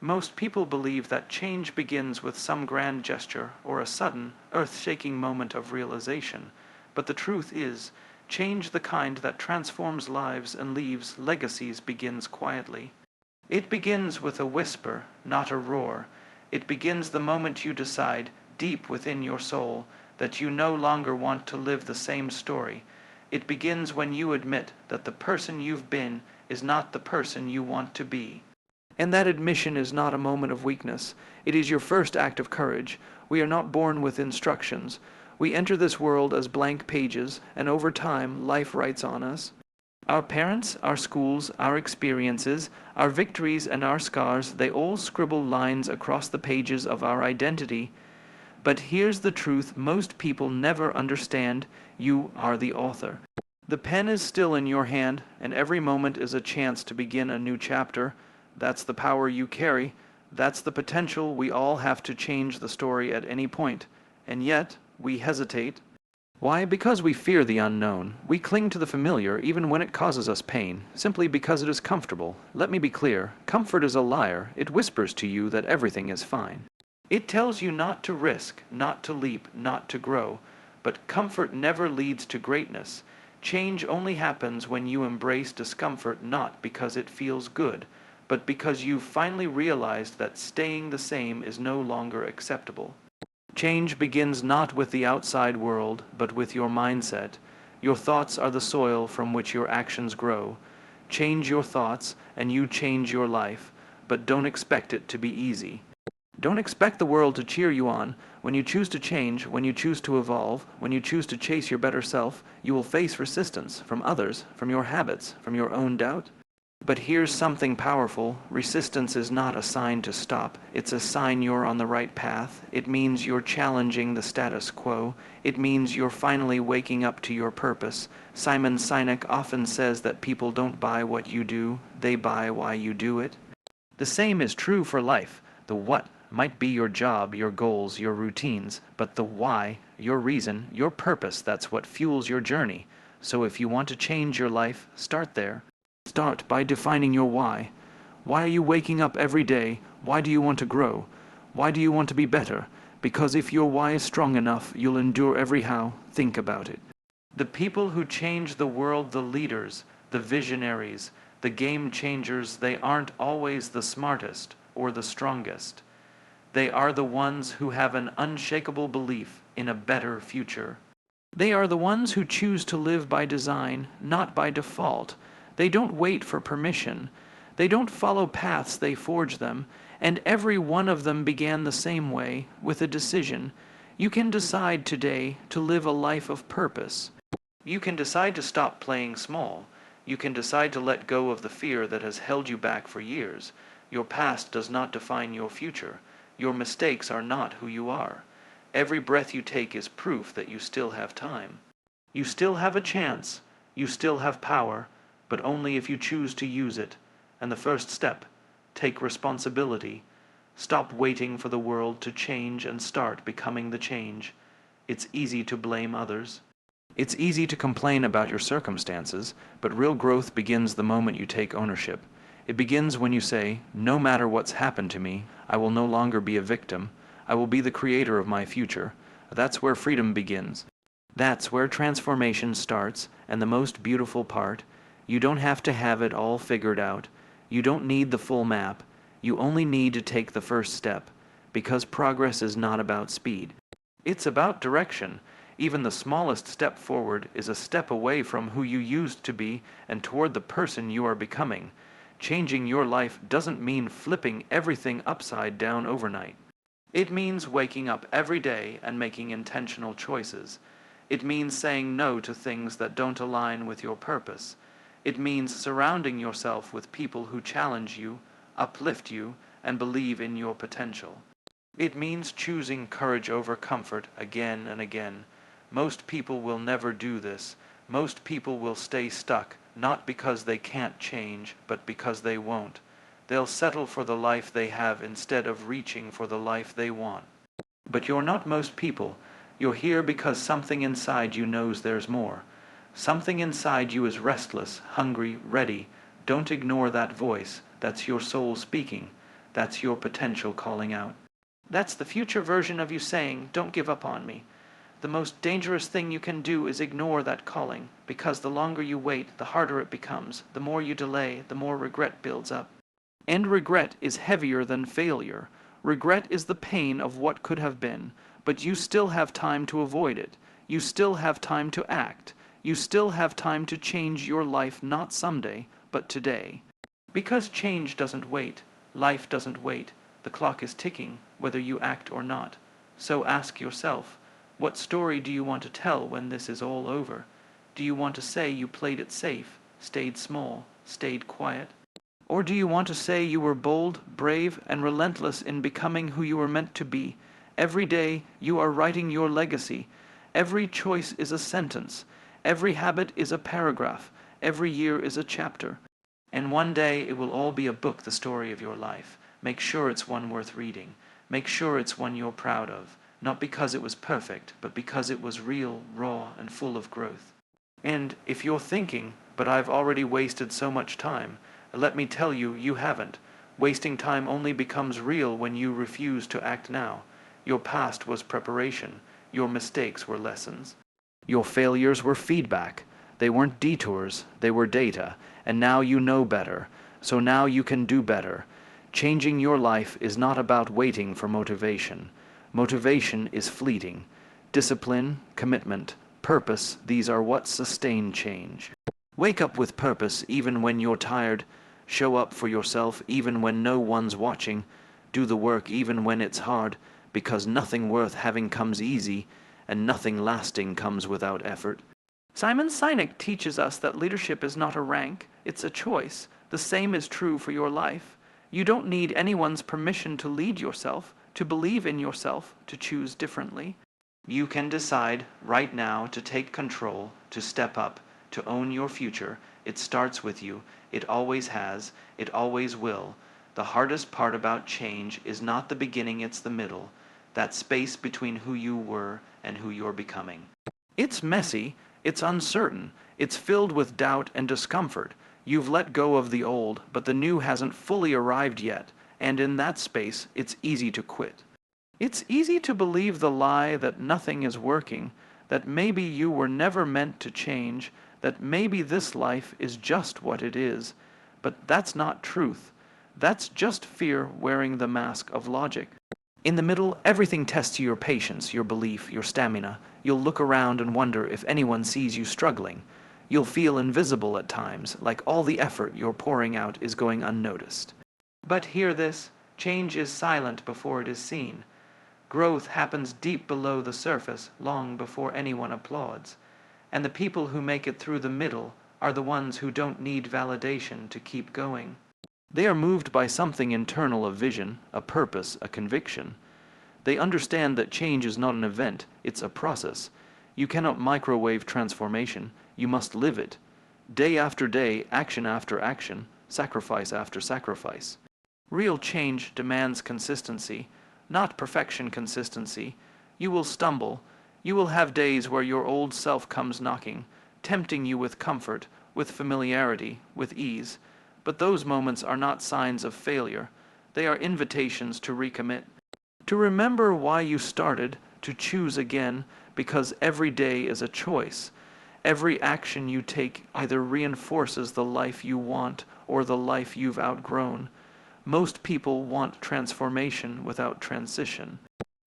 Most people believe that change begins with some grand gesture or a sudden, earth-shaking moment of realization, but the truth is, change the kind that transforms lives and leaves legacies begins quietly. It begins with a whisper, not a roar. It begins the moment you decide, deep within your soul, that you no longer want to live the same story. It begins when you admit that the person you've been is not the person you want to be. And that admission is not a moment of weakness. It is your first act of courage. We are not born with instructions. We enter this world as blank pages, and over time, life writes on us. Our parents, our schools, our experiences, our victories and our scars, they all scribble lines across the pages of our identity. But here's the truth most people never understand: you are the author. The pen is still in your hand, and every moment is a chance to begin a new chapter. That's the power you carry. That's the potential. We all have to change the story at any point. And yet, we hesitate. Why? Because we fear the unknown. We cling to the familiar even when it causes us pain, simply because it is comfortable. Let me be clear. Comfort is a liar. It whispers to you that everything is fine. It tells you not to risk, not to leap, not to grow. But comfort never leads to greatness. Change only happens when you embrace discomfort, not because it feels good, but because you've finally realized that staying the same is no longer acceptable. Change begins not with the outside world, but with your mindset. Your thoughts are the soil from which your actions grow. Change your thoughts, and you change your life, but don't expect it to be easy. Don't expect the world to cheer you on. When you choose to change, when you choose to evolve, when you choose to chase your better self, you will face resistance from others, from your habits, from your own doubt. But here's something powerful. Resistance is not a sign to stop. It's a sign you're on the right path. It means you're challenging the status quo. It means you're finally waking up to your purpose. Simon Sinek often says that people don't buy what you do, they buy why you do it. The same is true for life. The what might be your job, your goals, your routines, but the why, your reason, your purpose, that's what fuels your journey. So if you want to change your life, start there. Start by defining your why. Why are you waking up every day? Why do you want to grow? Why do you want to be better? Because if your why is strong enough, you'll endure every how. Think about it. The people who change the world, the leaders, the visionaries, the game changers, they aren't always the smartest or the strongest. They are the ones who have an unshakable belief in a better future. They are the ones who choose to live by design, not by default. They don't wait for permission. They don't follow paths, they forge them. And every one of them began the same way, with a decision. You can decide today to live a life of purpose. You can decide to stop playing small. You can decide to let go of the fear that has held you back for years. Your past does not define your future. Your mistakes are not who you are. Every breath you take is proof that you still have time. You still have a chance. You still have power. But only if you choose to use it. And the first step, take responsibility. Stop waiting for the world to change and start becoming the change. It's easy to blame others. It's easy to complain about your circumstances, but real growth begins the moment you take ownership. It begins when you say, no matter what's happened to me, I will no longer be a victim. I will be the creator of my future. That's where freedom begins. That's where transformation starts, and the most beautiful part, you don't have to have it all figured out. You don't need the full map. You only need to take the first step, because progress is not about speed. It's about direction. Even the smallest step forward is a step away from who you used to be and toward the person you are becoming. Changing your life doesn't mean flipping everything upside down overnight. It means waking up every day and making intentional choices. It means saying no to things that don't align with your purpose. It means surrounding yourself with people who challenge you, uplift you, and believe in your potential. It means choosing courage over comfort again and again. Most people will never do this. Most people will stay stuck, not because they can't change, but because they won't. They'll settle for the life they have instead of reaching for the life they want. But you're not most people. You're here because something inside you knows there's more. Something inside you is restless, hungry, ready. Don't ignore that voice. That's your soul speaking. That's your potential calling out. That's the future version of you saying, "Don't give up on me." The most dangerous thing you can do is ignore that calling, because the longer you wait, the harder it becomes. The more you delay, the more regret builds up. And regret is heavier than failure. Regret is the pain of what could have been, but you still have time to avoid it. You still have time to act. You still have time to change your life, not someday, but today. Because change doesn't wait, life doesn't wait. The clock is ticking, whether you act or not. So ask yourself, what story do you want to tell when this is all over? Do you want to say you played it safe, stayed small, stayed quiet? Or do you want to say you were bold, brave, and relentless in becoming who you were meant to be? Every day you are writing your legacy. Every choice is a sentence. Every habit is a paragraph. Every year is a chapter. And one day it will all be a book, the story of your life. Make sure it's one worth reading. Make sure it's one you're proud of. Not because it was perfect, but because it was real, raw, and full of growth. And if you're thinking, "But I've already wasted so much time," let me tell you, you haven't. Wasting time only becomes real when you refuse to act now. Your past was preparation. Your mistakes were lessons. Your failures were feedback. They weren't detours, they were data. And now you know better. So now you can do better. Changing your life is not about waiting for motivation. Motivation is fleeting. Discipline, commitment, purpose, these are what sustain change. Wake up with purpose even when you're tired. Show up for yourself even when no one's watching. Do the work even when it's hard, because nothing worth having comes easy, and nothing lasting comes without effort. Simon Sinek teaches us that leadership is not a rank, it's a choice. The same is true for your life. You don't need anyone's permission to lead yourself, to believe in yourself, to choose differently. You can decide right now to take control, to step up, to own your future. It starts with you. It always has. It always will. The hardest part about change is not the beginning, it's the middle. That space between who you were and who you're becoming. It's messy. It's uncertain. It's filled with doubt and discomfort. You've let go of the old, but the new hasn't fully arrived yet. And in that space, it's easy to quit. It's easy to believe the lie that nothing is working, that maybe you were never meant to change, that maybe this life is just what it is. But that's not truth. That's just fear wearing the mask of logic. In the middle, everything tests your patience, your belief, your stamina. You'll look around and wonder if anyone sees you struggling. You'll feel invisible at times, like all the effort you're pouring out is going unnoticed. But hear this, change is silent before it is seen. Growth happens deep below the surface, long before anyone applauds. And the people who make it through the middle are the ones who don't need validation to keep going. They are moved by something internal, a vision, a purpose, a conviction. They understand that change is not an event, it's a process. You cannot microwave transformation, you must live it. Day after day, action after action, sacrifice after sacrifice. Real change demands consistency, not perfection consistency. You will stumble. You will have days where your old self comes knocking, tempting you with comfort, with familiarity, with ease. But those moments are not signs of failure. They are invitations to recommit. To remember why you started, to choose again, because every day is a choice. Every action you take either reinforces the life you want or the life you've outgrown. Most people want transformation without transition.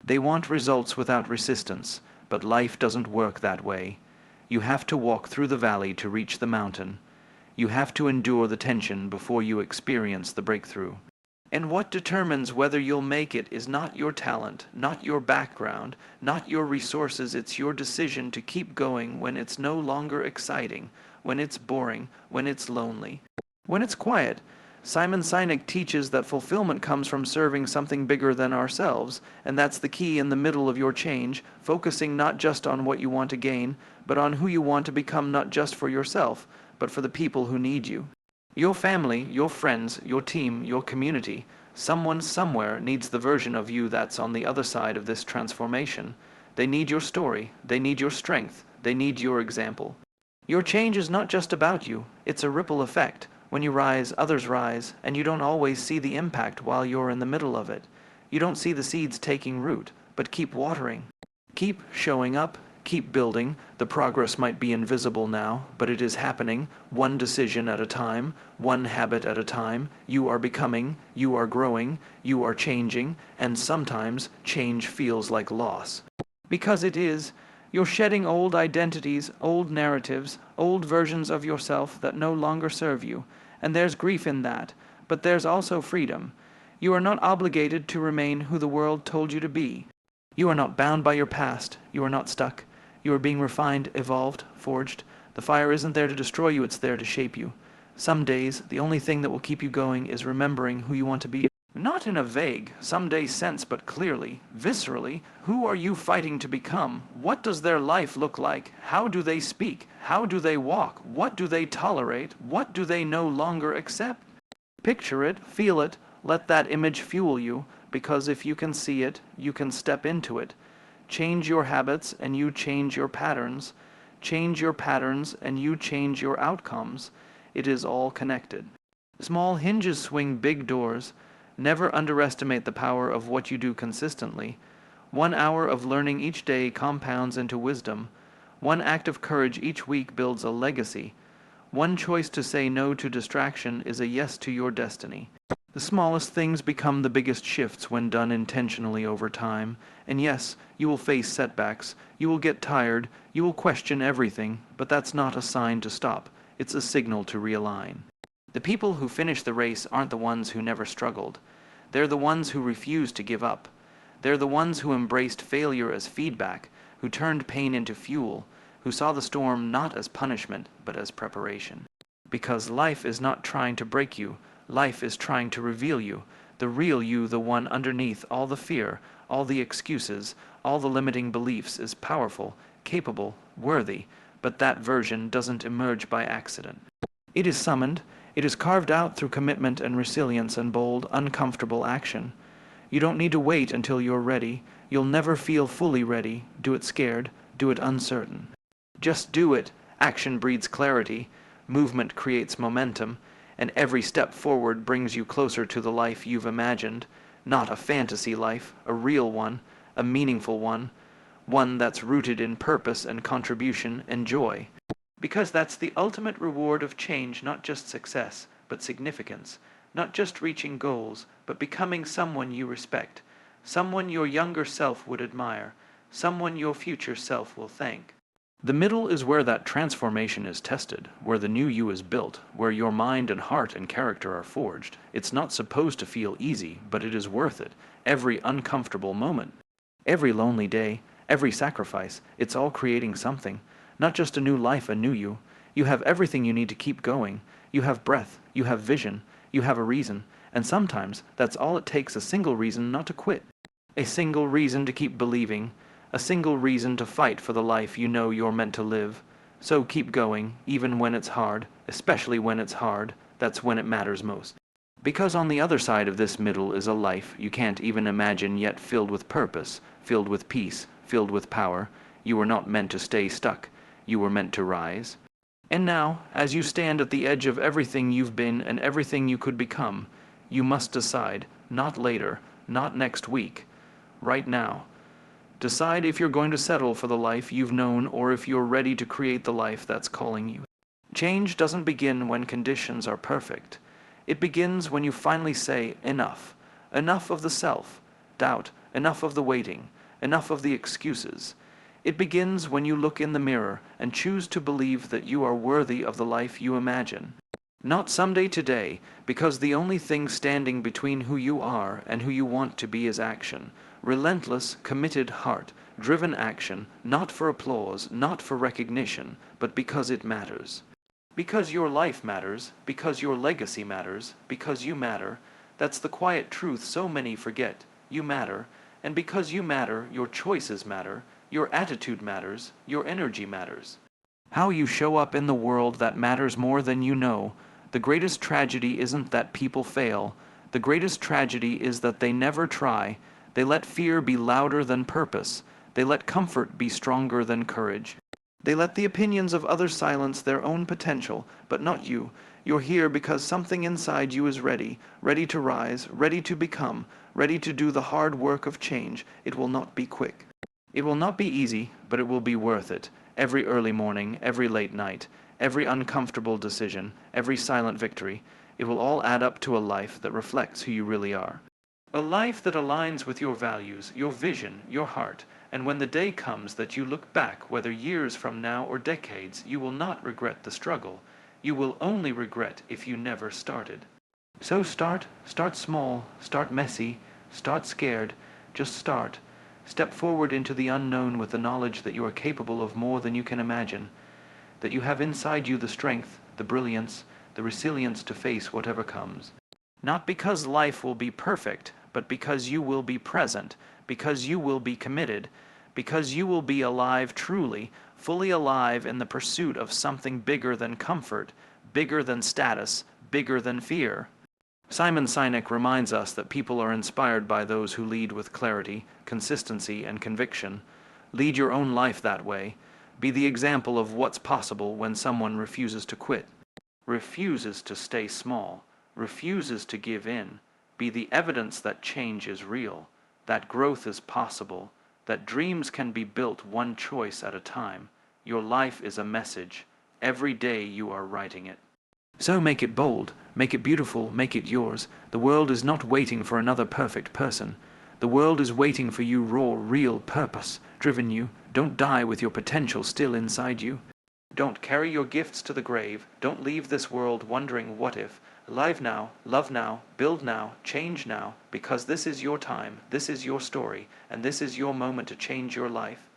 They want results without resistance, but life doesn't work that way. You have to walk through the valley to reach the mountain. You have to endure the tension before you experience the breakthrough. And what determines whether you'll make it is not your talent, not your background, not your resources. It's your decision to keep going when it's no longer exciting, when it's boring, when it's lonely, when it's quiet. Simon Sinek teaches that fulfillment comes from serving something bigger than ourselves, and that's the key in the middle of your change, focusing not just on what you want to gain, but on who you want to become, not just for yourself, but for the people who need you. Your family, your friends, your team, your community. Someone somewhere needs the version of you that's on the other side of this transformation. They need your story, they need your strength, they need your example. Your change is not just about you, it's a ripple effect. When you rise, others rise, and you don't always see the impact while you're in the middle of it. You don't see the seeds taking root, but keep watering. Keep showing up, keep building. The progress might be invisible now, but it is happening, one decision at a time, one habit at a time. You are becoming, you are growing, you are changing, and sometimes change feels like loss. Because it is. You're shedding old identities, old narratives, old versions of yourself that no longer serve you, and there's grief in that, but there's also freedom. You are not obligated to remain who the world told you to be. You are not bound by your past. You are not stuck. You are being refined, evolved, forged. The fire isn't there to destroy you, it's there to shape you. Some days, the only thing that will keep you going is remembering who you want to be. Not in a vague, someday sense, but clearly, viscerally. Who are you fighting to become? What does their life look like? How do they speak? How do they walk? What do they tolerate? What do they no longer accept? Picture it, feel it, let that image fuel you, because if you can see it, you can step into it. Change your habits and you change your patterns. Change your patterns and you change your outcomes. It is all connected. Small hinges swing big doors. Never underestimate the power of what you do consistently. 1 hour of learning each day compounds into wisdom. 1 act of courage each week builds a legacy. 1 choice to say no to distraction is a yes to your destiny. The smallest things become the biggest shifts when done intentionally over time. And yes, you will face setbacks. You will get tired. You will question everything. But that's not a sign to stop. It's a signal to realign. The people who finish the race aren't the ones who never struggled. They're the ones who refused to give up. They're the ones who embraced failure as feedback, who turned pain into fuel, who saw the storm not as punishment, but as preparation. Because life is not trying to break you, life is trying to reveal you, the real you, the one underneath all the fear, all the excuses, all the limiting beliefs is powerful, capable, worthy, but that version doesn't emerge by accident. It is summoned. It is carved out through commitment and resilience and bold, uncomfortable action. You don't need to wait until you're ready. You'll never feel fully ready. Do it scared. Do it uncertain. Just do it. Action breeds clarity. Movement creates momentum. And every step forward brings you closer to the life you've imagined. Not a fantasy life, a real one, a meaningful one. One that's rooted in purpose and contribution and joy. Because that's the ultimate reward of change, not just success, but significance. Not just reaching goals, but becoming someone you respect. Someone your younger self would admire. Someone your future self will thank. The middle is where that transformation is tested, where the new you is built, where your mind and heart and character are forged. It's not supposed to feel easy, but it is worth it. Every uncomfortable moment, every lonely day, every sacrifice, it's all creating something. Not just a new life, a new you. You have everything you need to keep going. You have breath, you have vision, you have a reason, and sometimes that's all it takes, a single reason not to quit. A single reason to keep believing, a single reason to fight for the life you know you're meant to live. So keep going, even when it's hard, especially when it's hard, that's when it matters most. Because on the other side of this middle is a life you can't even imagine yet, filled with purpose, filled with peace, filled with power. You were not meant to stay stuck. You were meant to rise. And now, as you stand at the edge of everything you've been and everything you could become, you must decide, not later, not next week, right now. Decide if you're going to settle for the life you've known or if you're ready to create the life that's calling you. Change doesn't begin when conditions are perfect. It begins when you finally say, enough. Enough of the self-doubt, enough of the waiting, enough of the excuses. It begins when you look in the mirror and choose to believe that you are worthy of the life you imagine. Not someday, today, because the only thing standing between who you are and who you want to be is action. Relentless, committed heart, driven action, not for applause, not for recognition, but because it matters. Because your life matters, because your legacy matters, because you matter. That's the quiet truth so many forget. You matter, and because you matter, your choices matter. Your attitude matters, your energy matters. How you show up in the world, that matters more than you know. The greatest tragedy isn't that people fail. The greatest tragedy is that they never try. They let fear be louder than purpose. They let comfort be stronger than courage. They let the opinions of others silence their own potential, but not you. You're here because something inside you is ready, ready to rise, ready to become, ready to do the hard work of change. It will not be quick. It will not be easy, but it will be worth it. Every early morning, every late night, every uncomfortable decision, every silent victory, it will all add up to a life that reflects who you really are. A life that aligns with your values, your vision, your heart, and when the day comes that you look back, whether years from now or decades, you will not regret the struggle. You will only regret if you never started. So start small, start messy, start scared, just start. Step forward into the unknown with the knowledge that you are capable of more than you can imagine, that you have inside you the strength, the brilliance, the resilience to face whatever comes. Not because life will be perfect, but because you will be present, because you will be committed, because you will be alive truly, fully alive in the pursuit of something bigger than comfort, bigger than status, bigger than fear. Simon Sinek reminds us that people are inspired by those who lead with clarity, consistency, and conviction. Lead your own life that way. Be the example of what's possible when someone refuses to quit, refuses to stay small, refuses to give in. Be the evidence that change is real, that growth is possible, that dreams can be built one choice at a time. Your life is a message. Every day you are writing it. So make it bold, make it beautiful, make it yours. The world is not waiting for another perfect person. The world is waiting for you raw, real purpose, driven you. Don't die with your potential still inside you. Don't carry your gifts to the grave. Don't leave this world wondering what if. Live now, love now, build now, change now, because this is your time, this is your story, and this is your moment to change your life.